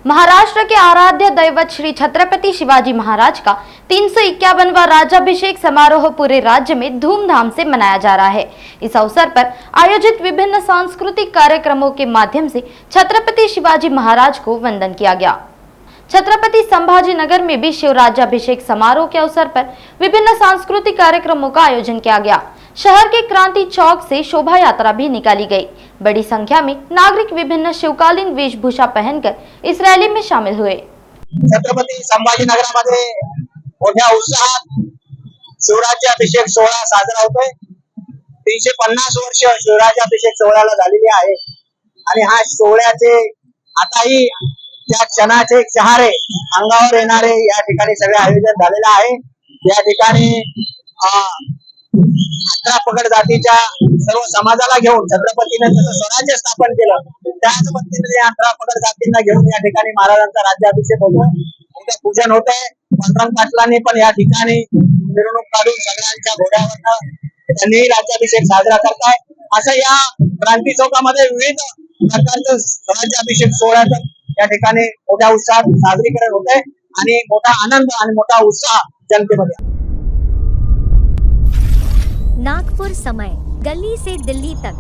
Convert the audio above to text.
महाराष्ट्र के आराध्य दैवत श्री छत्रपति शिवाजी महाराज का 351वां राज्याभिषेक समारोह पूरे राज्य में धूमधाम से मनाया जा रहा है। इस अवसर पर आयोजित विभिन्न सांस्कृतिक कार्यक्रमों के माध्यम से छत्रपति शिवाजी महाराज को वंदन किया गया। छत्रपति संभाजी नगर में भी शिव राज्याभिषेक समारोह के अवसर पर विभिन्न सांस्कृतिक कार्यक्रमों का आयोजन किया गया। शहर के क्रांति चौक से शोभा यात्रा भी निकाली गई। बड़ी संख्या में नागरिक विभिन्न शिवकालीन वेशभूषा पहनकर इस रैली में शामिल हुए। छत्रपती संभाजी नगरामध्ये मोठ्या उत्साहात शिवराज्याभिषेक सोहळा साजरा होतोय। 350 वर्ष शिवराज्याभिषेक सोहळ्याला झालेली आहे आणि हा सोहळ्याचे आताही त्या क्षणाचे चहारे अंगावर येणारे या ठिकाणी सगळे आयोजन झालेलं आहे। या ठिकाणी 18 पगड जातीच्या सर्व समाजाला घेऊन छत्रपतीने जसं स्वराज्य स्थापन केलं त्याच पद्धतीने 18 पगड जातींना घेऊन या ठिकाणी महाराजांचा राज्याभिषेक होतोय। उद्या पूजन होतंय। पांडुरंग पाटलांनी पण या ठिकाणी मिरवणूक काढून सगळ्यांच्या घोड्यावरनं त्यांनी राज्याभिषेक साजरा करताय। असं या क्रांती चौकामध्ये विविध प्रकारचं राज्याभिषेक सोहळ्याचं या ठिकाणी मोठ्या उत्साहात साजरीकरण होतंय आणि मोठा आनंद आणि मोठा उत्साह जनतेमध्ये। नागपुर समय, गली से दिल्ली तक।